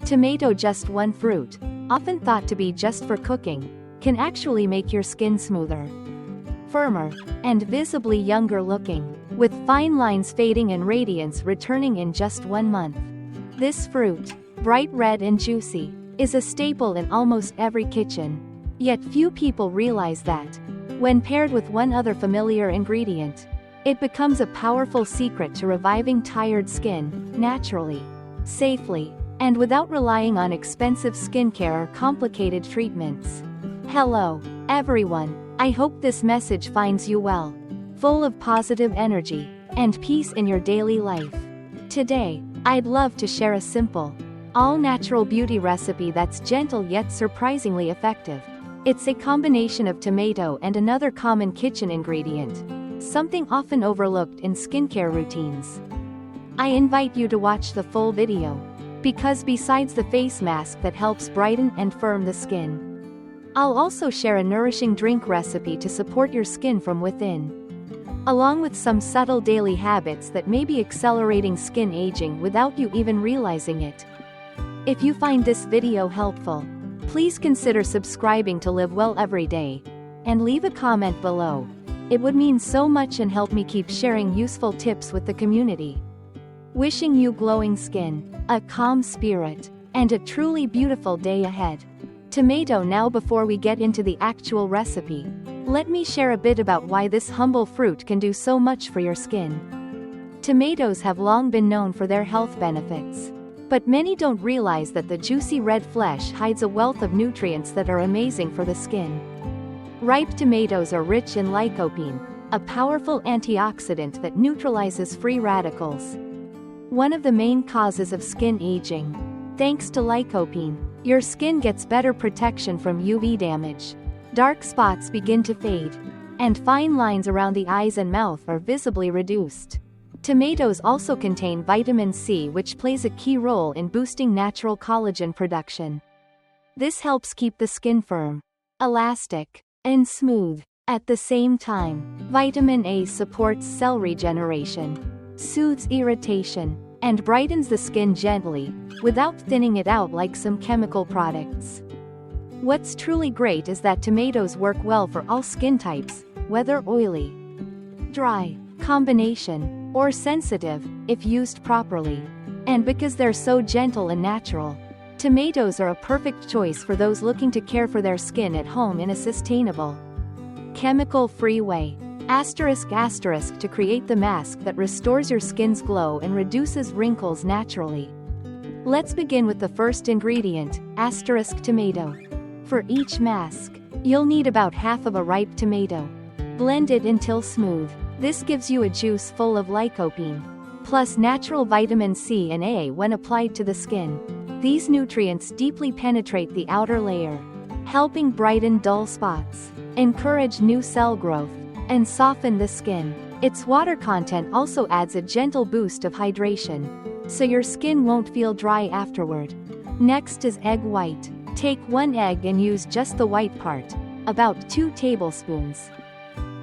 Tomato, just one fruit, often thought to be just for cooking, can actually make your skin smoother, firmer, and visibly younger looking, with fine lines fading and radiance returning in just 1 month. This fruit, bright red and juicy, is a staple in almost every kitchen. Yet few people realize that, when paired with one other familiar ingredient, it becomes a powerful secret to reviving tired skin, naturally, safely, and without relying on expensive skincare or complicated treatments. Hello, everyone. I hope this message finds you well, full of positive energy and peace in your daily life. Today, I'd love to share a simple, all-natural beauty recipe that's gentle yet surprisingly effective. It's a combination of tomato and another common kitchen ingredient, something often overlooked in skincare routines. I invite you to watch the full video, because besides the face mask that helps brighten and firm the skin, I'll also share a nourishing drink recipe to support your skin from within, along with some subtle daily habits that may be accelerating skin aging without you even realizing it. If you find this video helpful, please consider subscribing to Live Well Every Day, and leave a comment below. It would mean so much and help me keep sharing useful tips with the community. Wishing you glowing skin, a calm spirit, and a truly beautiful day ahead. Tomato. Now, before we get into the actual recipe, let me share a bit about why this humble fruit can do so much for your skin. Tomatoes have long been known for their health benefits, but many don't realize that the juicy red flesh hides a wealth of nutrients that are amazing for the skin. Ripe tomatoes are rich in lycopene, a powerful antioxidant that neutralizes free radicals, one of the main causes of skin aging. Thanks to lycopene, your skin gets better protection from UV damage, dark spots begin to fade, and fine lines around the eyes and mouth are visibly reduced. Tomatoes also contain vitamin C, which plays a key role in boosting natural collagen production. This helps keep the skin firm, elastic, and smooth. At the same time, vitamin A supports cell regeneration, soothes irritation, and brightens the skin gently, without thinning it out like some chemical products. What's truly great is that tomatoes work well for all skin types, whether oily, dry, combination, or sensitive, if used properly. And because they're so gentle and natural, tomatoes are a perfect choice for those looking to care for their skin at home in a sustainable, chemical-free way. To create the mask that restores your skin's glow and reduces wrinkles naturally. Let's begin with the first ingredient, tomato. For each mask, you'll need about half of a ripe tomato. Blend it until smooth. This gives you a juice full of lycopene, plus natural vitamin C and A when applied to the skin. These nutrients deeply penetrate the outer layer, helping brighten dull spots, encourage new cell growth, and soften the skin. Its water content also adds a gentle boost of hydration, so your skin won't feel dry afterward. Next is egg white. Take 1 egg and use just the white part, about 2 tablespoons.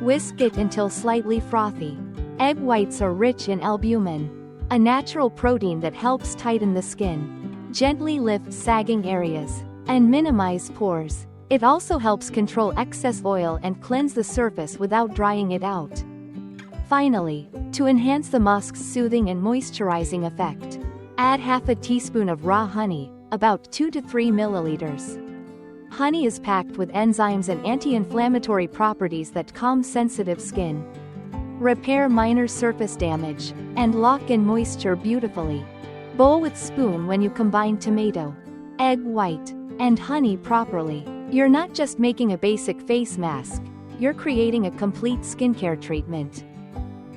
Whisk it until slightly frothy. Egg whites are rich in albumin, a natural protein that helps tighten the skin, gently lift sagging areas, and minimize pores. It also helps control excess oil and cleanse the surface without drying it out. Finally, to enhance the musk's soothing and moisturizing effect, add half a teaspoon of raw honey, about 2 to 3 milliliters. Honey is packed with enzymes and anti-inflammatory properties that calm sensitive skin, repair minor surface damage, and lock in moisture beautifully. Bowl with spoon when you combine tomato, egg white, and honey properly. You're not just making a basic face mask, you're creating a complete skincare treatment.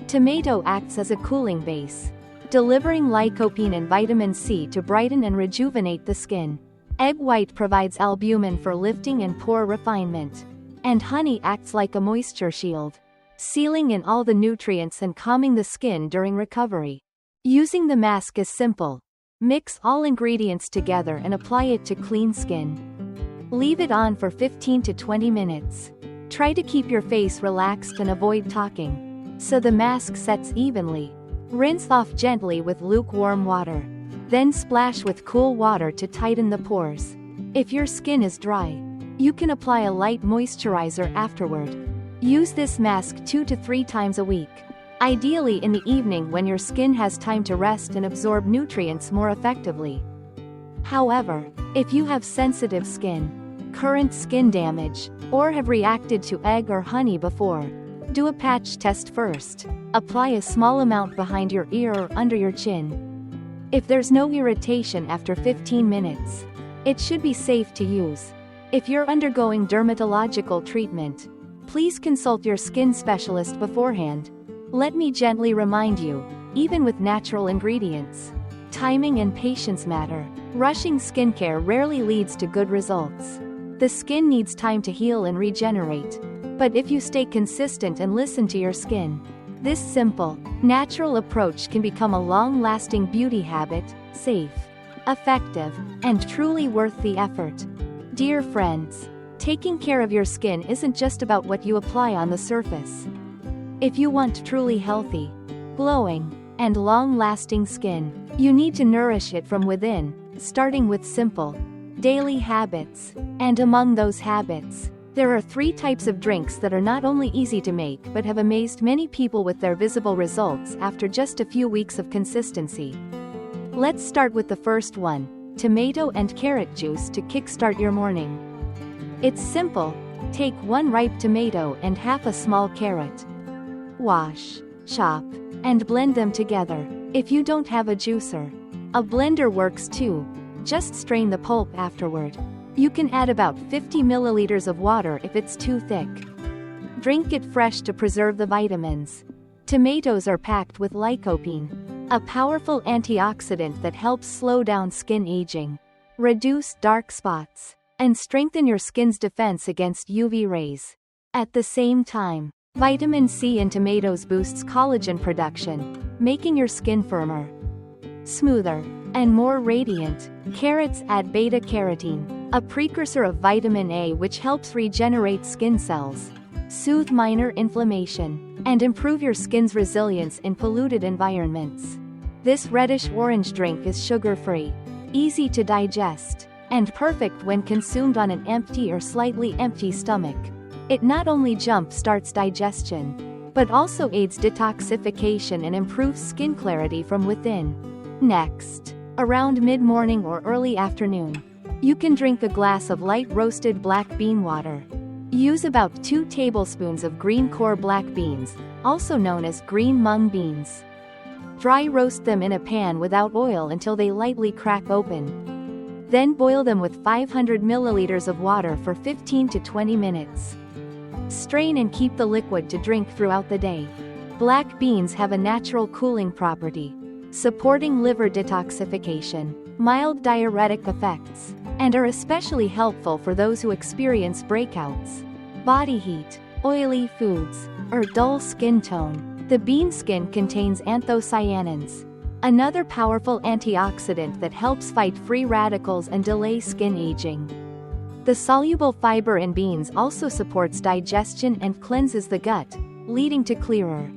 Tomato acts as a cooling base, delivering lycopene and vitamin C to brighten and rejuvenate the skin. Egg white provides albumin for lifting and pore refinement, and honey acts like a moisture shield, sealing in all the nutrients and calming the skin during recovery. Using the mask is simple. Mix all ingredients together and apply it to clean skin. Leave it on for 15 to 20 minutes. Try to keep your face relaxed and avoid talking, so the mask sets evenly. Rinse off gently with lukewarm water. Then splash with cool water to tighten the pores. If your skin is dry, you can apply a light moisturizer afterward. Use this mask 2 to 3 times a week, ideally in the evening when your skin has time to rest and absorb nutrients more effectively. However, if you have sensitive skin, current skin damage, or have reacted to egg or honey before, do a patch test first. Apply a small amount behind your ear or under your chin. If there's no irritation after 15 minutes, it should be safe to use. If you're undergoing dermatological treatment, please consult your skin specialist beforehand. Let me gently remind you, even with natural ingredients, timing and patience matter. Rushing skincare rarely leads to good results. The skin needs time to heal and regenerate. But if you stay consistent and listen to your skin, this simple, natural approach can become a long-lasting beauty habit, safe, effective, and truly worth the effort. Dear friends, taking care of your skin isn't just about what you apply on the surface. If you want truly healthy, glowing, and long-lasting skin, you need to nourish it from within, starting with simple, daily habits. And among those habits, there are 3 types of drinks that are not only easy to make but have amazed many people with their visible results after just a few weeks of consistency. Let's start with the first one, tomato and carrot juice to kickstart your morning. It's simple. Take 1 ripe tomato and half a small carrot. Wash, chop, and blend them together. If you don't have a juicer, a blender works too. Just strain the pulp afterward. You can add about 50 milliliters of water if it's too thick. Drink it fresh to preserve the vitamins. Tomatoes are packed with lycopene, a powerful antioxidant that helps slow down skin aging, reduce dark spots, and strengthen your skin's defense against UV rays. At the same time, vitamin C in tomatoes boosts collagen production, making your skin firmer, smoother, and more radiant. Carrots add beta-carotene, a precursor of vitamin A which helps regenerate skin cells, soothe minor inflammation, and improve your skin's resilience in polluted environments. This reddish-orange drink is sugar-free, easy to digest, and perfect when consumed on an empty or slightly empty stomach. It not only jump-starts digestion, but also aids detoxification and improves skin clarity from within. Next, around mid-morning or early afternoon, you can drink a glass of light roasted black bean water. Use about 2 tablespoons of green core black beans, also known as green mung beans. Dry roast them in a pan without oil until they lightly crack open. Then boil them with 500 milliliters of water for 15 to 20 minutes. Strain and keep the liquid to drink throughout the day. Black beans have a natural cooling property, supporting liver detoxification, mild diuretic effects, and are especially helpful for those who experience breakouts, body heat, oily foods, or dull skin tone. The bean skin contains anthocyanins, another powerful antioxidant that helps fight free radicals and delay skin aging. The soluble fiber in beans also supports digestion and cleanses the gut, leading to clearer,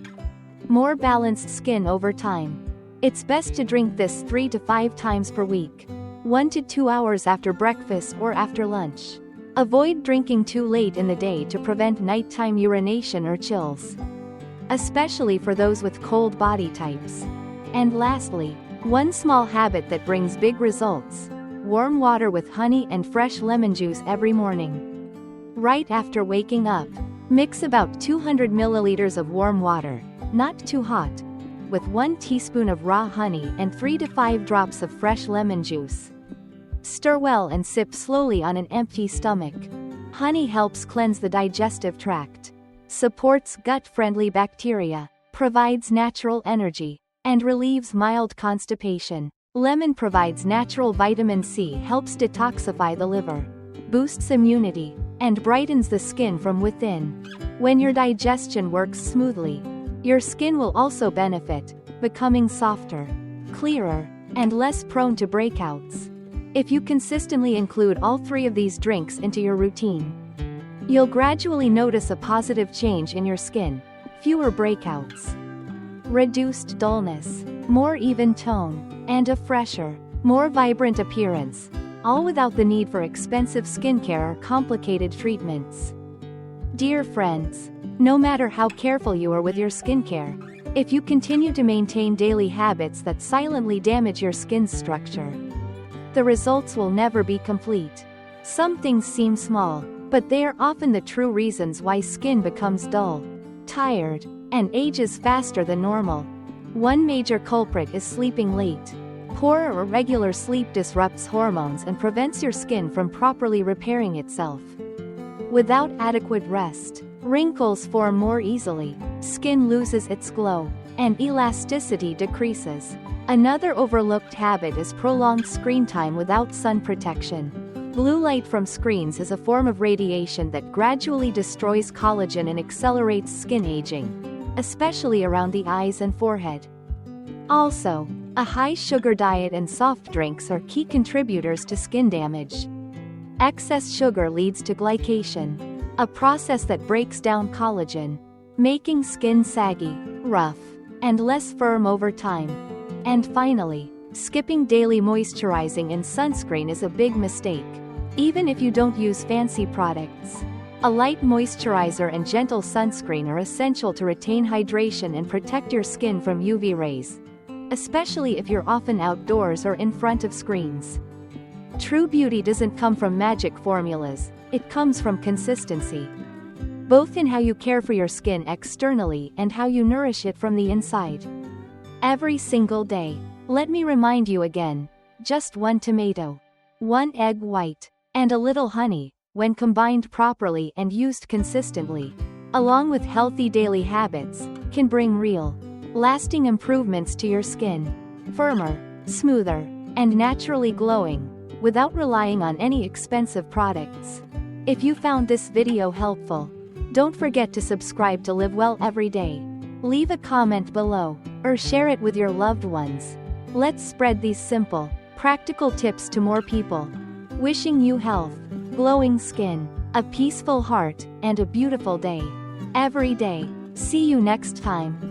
more balanced skin over time. It's best to drink this 3 to 5 times per week, 1 to 2 hours after breakfast or after lunch. Avoid drinking too late in the day to prevent nighttime urination or chills, especially for those with cold body types. And lastly, one small habit that brings big results: warm water with honey and fresh lemon juice every morning. Right after waking up, mix about 200 milliliters of warm water, not too hot, with 1 teaspoon of raw honey and 3 to 5 drops of fresh lemon juice. Stir well and sip slowly on an empty stomach. Honey helps cleanse the digestive tract, supports gut-friendly bacteria, provides natural energy, and relieves mild constipation. Lemon provides natural vitamin C, helps detoxify the liver, boosts immunity, and brightens the skin from within. When your digestion works smoothly, your skin will also benefit, becoming softer, clearer, and less prone to breakouts. If you consistently include all 3 of these drinks into your routine, you'll gradually notice a positive change in your skin: fewer breakouts, reduced dullness, more even tone, and a fresher, more vibrant appearance, all without the need for expensive skincare or complicated treatments. Dear friends, no matter how careful you are with your skincare, if you continue to maintain daily habits that silently damage your skin's structure, the results will never be complete. Some things seem small, but they are often the true reasons why skin becomes dull, tired, and ages faster than normal. One major culprit is sleeping late. Poor or irregular sleep disrupts hormones and prevents your skin from properly repairing itself. Without adequate rest, wrinkles form more easily, skin loses its glow, and elasticity decreases. Another overlooked habit is prolonged screen time without sun protection. Blue light from screens is a form of radiation that gradually destroys collagen and accelerates skin aging, especially around the eyes and forehead. Also, a high sugar diet and soft drinks are key contributors to skin damage. Excess sugar leads to glycation, a process that breaks down collagen, making skin saggy, rough, and less firm over time. And finally, skipping daily moisturizing and sunscreen is a big mistake. Even if you don't use fancy products, a light moisturizer and gentle sunscreen are essential to retain hydration and protect your skin from UV rays, especially if you're often outdoors or in front of screens. True beauty doesn't come from magic formulas, it comes from consistency. Both in how you care for your skin externally and how you nourish it from the inside. Every single day, let me remind you again, just 1 tomato, 1 egg white, and a little honey, when combined properly and used consistently, along with healthy daily habits, can bring real, lasting improvements to your skin. Firmer, smoother, and naturally glowing, without relying on any expensive products. If you found this video helpful, don't forget to subscribe to live well every day. Leave a comment below, or share it with your loved ones. Let's spread these simple, practical tips to more people. Wishing you health, glowing skin, a peaceful heart, and a beautiful day every day. See you next time.